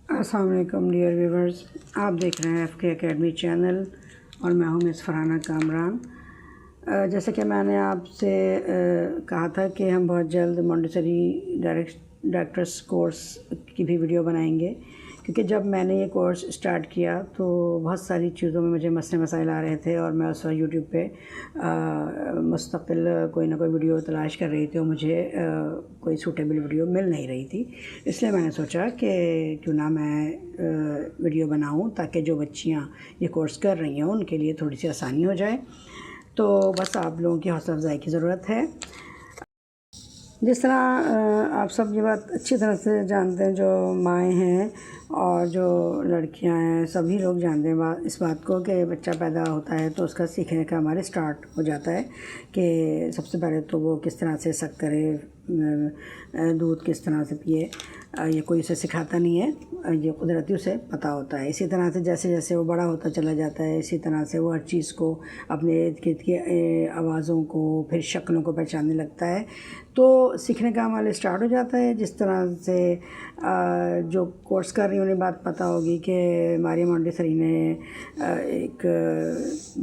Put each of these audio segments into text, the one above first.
अस्सलाम वालेकुम dear viewers, आप देख रहे हैं एफके एकेडमी चैनल और मैं हूं मिस फरहाना कामरान। जैसे कि मैंने आपसे कहा था कि हम बहुत जल्द मॉन्टेसरी डायरेक्टर्स कोर्स की भी वीडियो बनाएंगे, क्योंकि जब मैंने ये कोर्स स्टार्ट किया तो बहुत सारी चीज़ों में मुझे मसले मसाइल आ रहे थे और मैं उस वक्त यूट्यूब पे मुस्तकिल कोई ना कोई वीडियो तलाश कर रही थी और मुझे कोई सूटेबल वीडियो मिल नहीं रही थी। इसलिए मैंने सोचा कि क्यों ना मैं वीडियो बनाऊं ताकि जो बच्चियां ये कोर्स कर रही हैं उनके लिए थोड़ी सी आसानी हो जाए। तो बस आप लोगों की हौसला अफजाई की ज़रूरत है। जिस तरह आप सब ये बात अच्छी तरह से जानते हैं, जो माएँ हैं और जो लड़कियां हैं, सभी लोग जानते हैं इस बात को कि बच्चा पैदा होता है तो उसका सीखने का हमारे स्टार्ट हो जाता है कि सबसे पहले तो वो किस तरह से सक करे, दूध किस तरह से पिए। ये कोई उसे सिखाता नहीं है, ये कुदरती उसे पता होता है। इसी तरह से जैसे जैसे वो बड़ा होता चला जाता है, इसी तरह से वो हर चीज़ को, अपने इर्द गिर्द की आवाज़ों को, फिर शक्लों को पहचानने लगता है। तो सीखने का अमल स्टार्ट हो जाता है। जिस तरह से जो कोर्स कर रही उन्हें बात पता होगी कि मारिया मॉन्टेसरी ने एक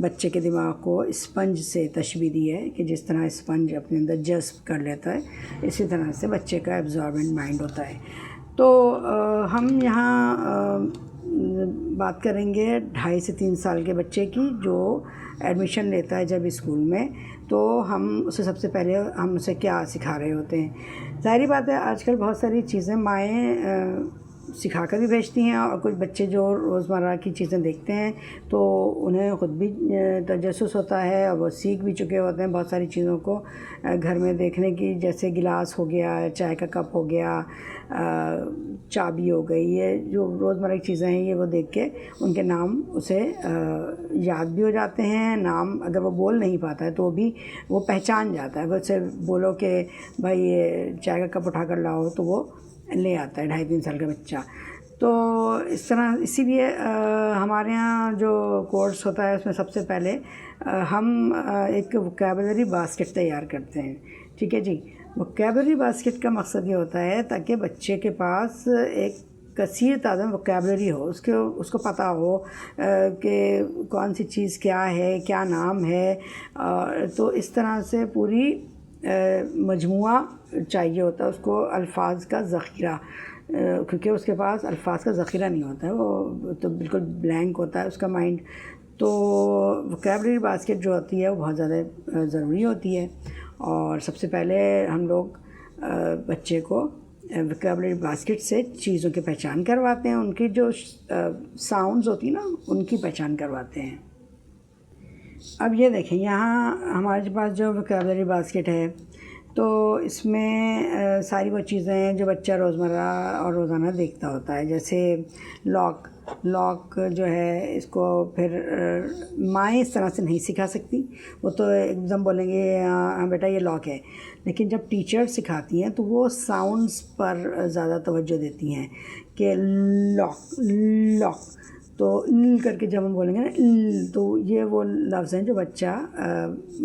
बच्चे के दिमाग को स्पंज से तशबीह दी है कि जिस तरह स्पंज अपने अंदर जज्ब कर लेता है, इसी तरह से बच्चे का एब्जॉर्बेंट माइंड होता है। तो हम यहाँ बात करेंगे 2.5 से 3 साल के बच्चे की, जो एडमिशन लेता है जब स्कूल में। तो हम उसे सबसे पहले हम उसे क्या सिखा रहे होते हैं। ज़ाहिर बात है आजकल बहुत सारी चीज़ें माएँ सिखा कर भी भेजती हैं, और कुछ बच्चे जो रोज़मर्रा की चीज़ें देखते हैं तो उन्हें ख़ुद भी तजस्सुस होता है और वो सीख भी चुके होते हैं बहुत सारी चीज़ों को घर में देखने की। जैसे गिलास हो गया, चाय का कप हो गया, चाबी हो गई, ये जो रोज़मर्रा की चीज़ें हैं ये वो देख के उनके नाम उसे याद भी हो जाते हैं। नाम अगर वो बोल नहीं पाता है तो भी वो पहचान जाता है। अगर उसे बोलो कि भाई ये चाय का कप उठा कर लाओ तो वो ले आता है 2.5-3 साल का बच्चा। तो इस तरह इसीलिए हमारे यहाँ जो कोर्स होता है उसमें सबसे पहले हम एक वोकैबुलरी बास्केट तैयार करते हैं। ठीक है जी। वोकैबुलरी बास्केट का मकसद ये होता है ताकि बच्चे के पास एक कसीर तादाद में वोकैबुलरी हो, उसको पता हो कि कौन सी चीज़ क्या है, क्या नाम है। तो इस तरह से पूरी मजमुआ चाहिए होता है उसको, अल्फाज का ज़ख़ीरा, क्योंकि उसके पास अल्फाज का ज़ख़ीरा नहीं होता है, वो तो बिल्कुल ब्लैंक होता है उसका माइंड। तो वोकैबुलरी बास्केट जो होती है वो बहुत ज़्यादा ज़रूरी होती है। और सबसे पहले हम लोग बच्चे को वोकैबुलरी बास्केट से चीज़ों की पहचान करवाते हैं, उनकी जो साउंड्स होती है ना उनकी पहचान करवाते हैं। अब ये देखें, यहाँ हमारे पास जो वोकैबुलरी बास्केट है तो इसमें सारी वो चीज़ें हैं जो बच्चा रोज़मर्रा और रोज़ाना देखता होता है। जैसे लॉक जो है, इसको फिर माएँ इस तरह से नहीं सिखा सकती। वो तो एकदम बोलेंगे हाँ बेटा ये लॉक है, लेकिन जब टीचर सिखाती हैं तो वो साउंड्स पर ज़्यादा तवज्जो देती हैं कि लॉक। तो ल करके जब हम बोलेंगे ना ल, तो ये वो लफ्ज़ हैं जो बच्चा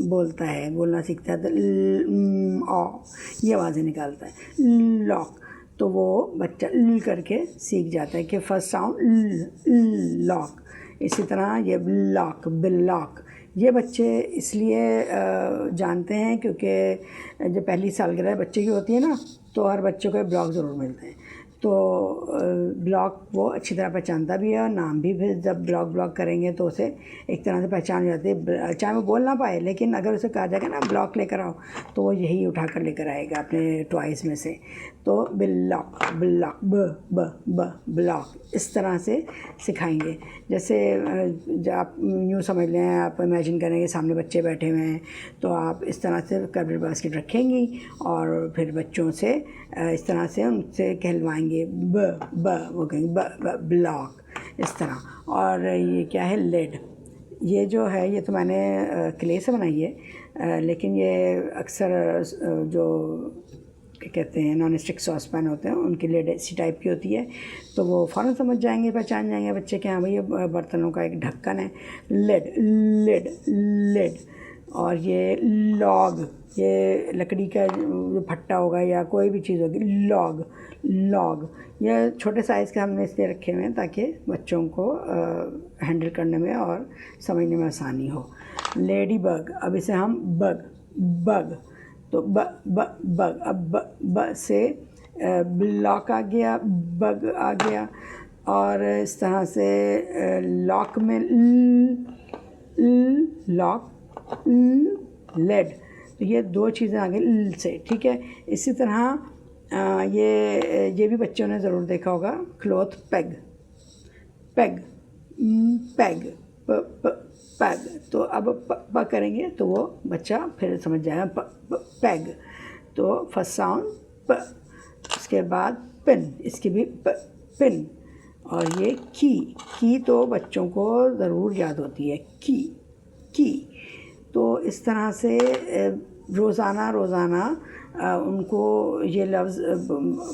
बोलता है, बोलना सीखता है। तो ये आवाज़ें निकालता है लॉक। तो वो बच्चा ल करके सीख जाता है कि फर्स्ट साउंड लॉक। इसी तरह ये ब्लॉक ये बच्चे इसलिए जानते हैं क्योंकि जब पहली सालगिरह बच्चे की होती है ना तो हर बच्चे को ब्लॉक ज़रूर मिलते हैं। तो ब्लॉक वो अच्छी तरह पहचानता भी है, और नाम भी फिर जब ब्लॉक करेंगे तो उसे एक तरह से पहचान जाती है। चाहे वो बोल ना पाए, लेकिन अगर उसे कहा जाएगा ना ब्लॉक लेकर आओ तो वो यही उठा कर लेकर आएगा अपने टॉयज़ में से। तो ब्लॉक ब्लॉक इस तरह से सिखाएंगे। जैसे जब आप यूँ समझ लें, आप इमेजिन करेंगे सामने बच्चे बैठे हुए हैं तो आप इस तरह से वोकैबुलरी बास्केट रखेंगी और फिर बच्चों से इस तरह से उनसे कहलवाएंगे वो कहेंगे ब्लॉक, इस तरह। और ये क्या है, लेड। ये जो है ये तो मैंने क्ले से बनाई है, लेकिन ये अक्सर जो क्या कहते हैं नॉन स्टिक सॉस पैन होते हैं उनकी लेड इसी टाइप की होती है। तो वो फ़ौरन समझ जाएंगे, पहचान जाएंगे बच्चे के हाँ भाई ये बर्तनों का एक ढक्कन है, लेड। और ये लॉग, ये लकड़ी का जो भट्टा होगा या कोई भी चीज़ होगी, लॉग लॉग। ये छोटे साइज़ के हमने इसलिए रखे हुए हैं ताकि बच्चों को हैंडल करने में और समझने में आसानी हो। लेडी बग, अब इसे हम बग बग, तो ब ब बग, अब ब से ब्लॉक आ गया, बग आ गया। और इस तरह से लॉक में लॉक, लेड, तो ये दो चीज़ें आ गई से, ठीक है। इसी तरह ये भी बच्चों ने ज़रूर देखा होगा, cloth peg, peg peg, peg. तो अब प करेंगे तो वो बच्चा फिर समझ जाएगा, पैग। तो फर्स्ट साउंड प, इसके बाद पिन, इसकी भी पिन। और ये की तो बच्चों को ज़रूर याद होती है, की। तो इस तरह से रोज़ाना उनको ये लफ्ज़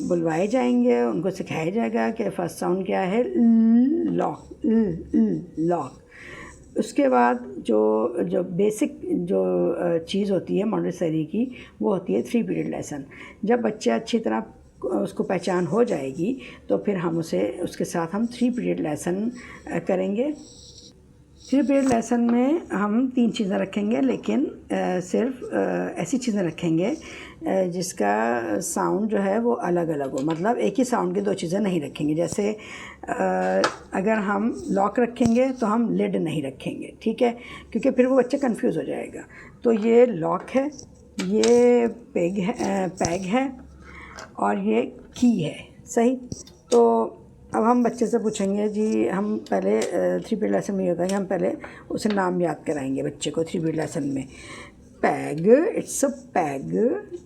बुलवाए जाएंगे, उनको सिखाया जाएगा कि फ़र्स्ट साउंड क्या है, लॉक, लॉक। उसके बाद जो बेसिक जो चीज़ होती है मॉन्टेसरी की, वो होती है 3 पीरियड लेसन। जब बच्चे अच्छी तरह उसको पहचान हो जाएगी तो फिर हम उसके साथ हम 3 पीरियड लेसन करेंगे। 3 पीरियड लेसन में हम 3 चीज़ें रखेंगे, लेकिन सिर्फ ऐसी चीज़ें रखेंगे जिसका साउंड जो है वो अलग अलग हो, मतलब एक ही साउंड की 2 चीज़ें नहीं रखेंगे। जैसे अगर हम लॉक रखेंगे तो हम लिड नहीं रखेंगे, ठीक है, क्योंकि फिर वो बच्चा कंफ्यूज हो जाएगा। तो ये लॉक है, ये पैग है और ये की है, सही। तो अब हम बच्चे से पूछेंगे जी, हम पहले 3 पीरियड लेसन में होता है कि हम पहले उसे नाम याद कराएंगे बच्चे को 3 पीरियड लेसन में। Peg, it's a peg,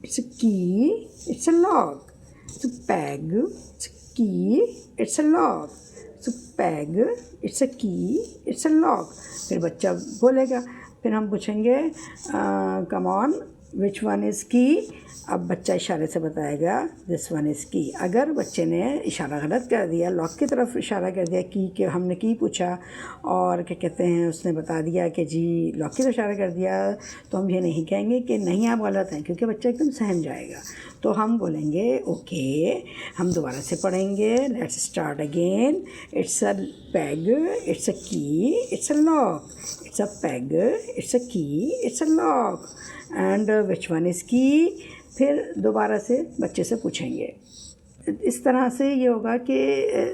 it's a key, it's a lock, it's a peg, it's a key, it's a lock, it's a peg, it's a key, it's a lock. फिर बच्चा बोलेगा, फिर हम पूछेंगे come on which one is की। अब बच्चा इशारे से बताएगा दिस वन इज़ की। अगर बच्चे ने इशारा गलत कर दिया, लॉक की तरफ इशारा कर दिया, की के हमने की पूछा और क्या कहते हैं उसने बता दिया कि जी लॉक की तरफ इशारा कर दिया, तो हम ये नहीं कहेंगे कि नहीं आप गलत हैं, क्योंकि बच्चा एकदम सहम जाएगा। तो हम बोलेंगे ओके, हम दोबारा से पढ़ेंगे, let's start again. It's a peg, it's a key, it's a lock, it's a peg, it's a key, it's a lock, and which one is key. फिर दोबारा से बच्चे से पूछेंगे। इस तरह से ये होगा कि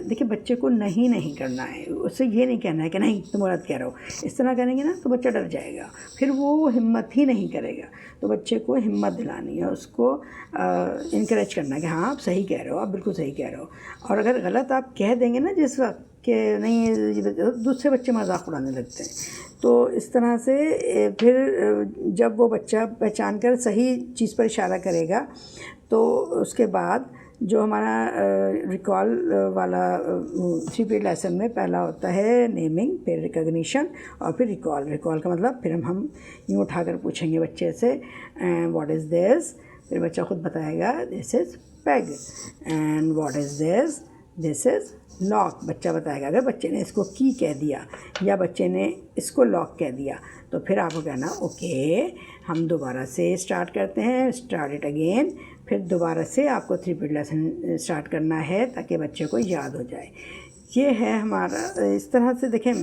देखिए बच्चे को नहीं करना है, उससे ये नहीं कहना है कि नहीं तुम गलत कह रहे हो। इस तरह करेंगे ना तो बच्चा डर जाएगा, फिर वो हिम्मत ही नहीं करेगा। तो बच्चे को हिम्मत दिलानी है, उसको इनकरेज करना है कि हाँ आप सही कह रहे हो, आप बिल्कुल सही कह रहे हो। और अगर गलत आप कह देंगे ना जिस वक्त कि नहीं, दूसरे बच्चे मजाक उड़ाने लगते हैं। तो इस तरह से फिर जब वो बच्चा पहचान कर सही चीज़ पर इशारा करेगा, तो उसके बाद जो हमारा रिकॉल वाला 3 पीरियड लेसन में पहला होता है नेमिंग, फिर रिकॉग्निशन और फिर रिकॉल। रिकॉल का मतलब फिर हम यूँ उठाकर पूछेंगे बच्चे से व्हाट इज़ दिस, फिर बच्चा खुद बताएगा this is peg, and what is this, this is lock, बच्चा बताएगा। अगर बच्चे ने इसको की कह दिया या बच्चे ने इसको लॉक कह दिया तो फिर आपको कहना ओके, हम दोबारा से स्टार्ट करते हैं, स्टार्ट इट अगेन। फिर दोबारा से आपको 3 पीरियड लेसन स्टार्ट करना है ताकि बच्चे को याद हो जाए। ये है हमारा। इस तरह से देखें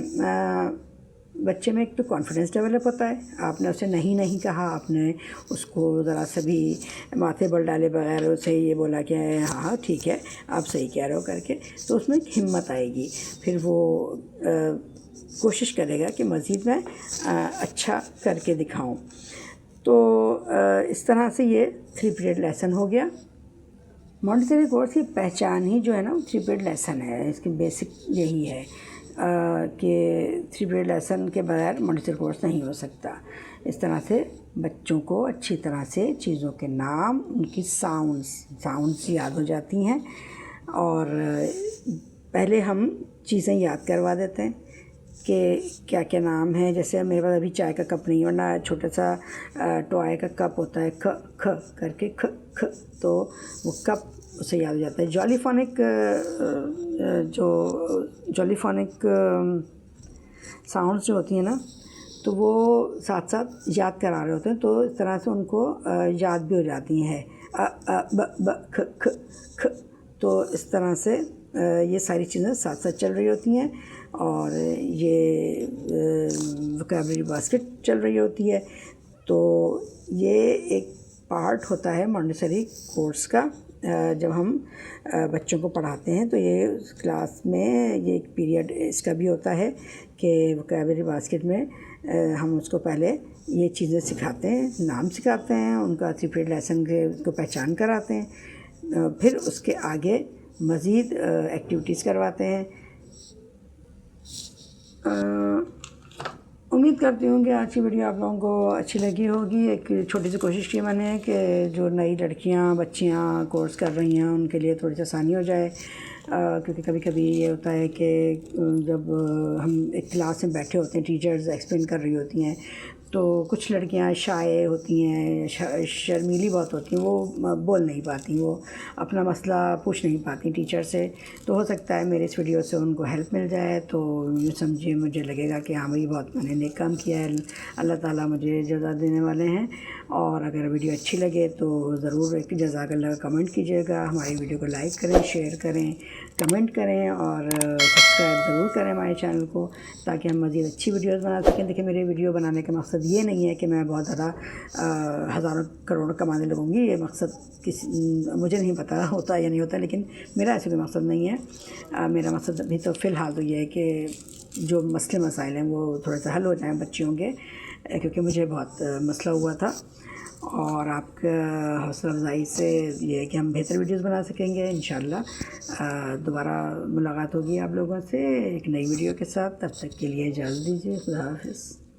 बच्चे में एक तो कॉन्फिडेंस डेवलप होता है। आपने उसे नहीं कहा, आपने उसको ज़रा सा भी माथे बल डाले बगैर उसे ये बोला कि हाँ ठीक है आप सही कह रहे हो करके, तो उसमें एक हिम्मत आएगी। फिर वो कोशिश करेगा कि मज़ीद मैं अच्छा करके दिखाऊं। तो इस तरह से ये 3 पीरियड लेसन हो गया। मॉन्टेसरी कोर्स की पहचान ही जो है ना 3 पीरियड लेसन है। इसकी बेसिक यही है कि 3 पीरियड लेसन के बगैर मॉन्टेसरी कोर्स नहीं हो सकता। इस तरह से बच्चों को अच्छी तरह से चीज़ों के नाम, उनकी साउंड्स याद हो जाती हैं। और पहले हम चीज़ें याद करवा देते हैं कि क्या क्या नाम है। जैसे मेरे पास अभी चाय का कप नहीं, वरना छोटा सा टॉय का कप होता है, ख करके ख, तो वो कप उसे याद हो जाता है। जॉलीफोनिक साउंड्स जो होती हैं ना, तो वो साथ साथ याद करा रहे होते हैं, तो इस तरह से उनको याद भी हो जाती हैं। ब ख ख ख, तो इस तरह से ये सारी चीज़ें साथ साथ चल रही होती हैं और ये वोकैबुलरी बास्केट चल रही होती है। तो ये एक पार्ट होता है मॉन्टेसरी कोर्स का। जब हम बच्चों को पढ़ाते हैं तो ये क्लास में ये एक पीरियड इसका भी होता है कि वोकैबुलरी बास्केट में हम उसको पहले ये चीज़ें सिखाते हैं, नाम सिखाते हैं, उनका सीक्रेट लेसन को पहचान कराते हैं, फिर उसके आगे मज़ीद एक्टिविटीज़ करवाते हैं। उम्मीद करती हूँ कि आज की वीडियो आप लोगों को अच्छी लगी होगी। एक छोटी सी कोशिश की मैंने कि जो नई लड़कियाँ बच्चियाँ कोर्स कर रही हैं उनके लिए थोड़ी सी आसानी हो जाए, क्योंकि कभी कभी ये होता है कि जब हम एक क्लास में बैठे होते हैं, टीचर्स एक्सप्लेन कर रही होती हैं, तो कुछ लड़कियां शाय होती हैं, शर्मीली बहुत होती हैं, वो बोल नहीं पाती, वो अपना मसला पूछ नहीं पाती टीचर से। तो हो सकता है मेरे इस वीडियो से उनको हेल्प मिल जाए, तो यूँ समझिए मुझे लगेगा कि हाँ भाई बहुत मैंने नेक काम किया है, अल्लाह ताला मुझे जज़ा देने वाले हैं। और अगर वीडियो अच्छी लगे तो ज़रूर एक जज़ाकल्लाह का कमेंट कीजिएगा, हमारी वीडियो को लाइक करें, शेयर करें, कमेंट करें और सब्सक्राइब ज़रूर करें हमारे चैनल को, ताकि हम मज़ीद अच्छी वीडियोस बना सकें। देखिए मेरे वीडियो बनाने का मकसद ये नहीं है कि मैं बहुत ज़्यादा हज़ारों करोड़ कमाने लगूँगी, ये मकसद मुझे नहीं पता होता या नहीं होता, लेकिन मेरा ऐसा कोई मकसद नहीं है। मेरा मकसद अभी तो फ़िलहाल तो ये है कि जो मसले मसाइल हैं वो थोड़े से हल हो जाएँ बच्चियों के, क्योंकि मुझे बहुत मसला हुआ था। और आपका हौसला अफ़ज़ाई से ये है कि हम बेहतर वीडियोस बना सकेंगे इंशाअल्लाह। दोबारा मुलाकात होगी आप लोगों से एक नई वीडियो के साथ। तब तक के लिए इजाज़त दीजिए। खुदा हाफ़िज़।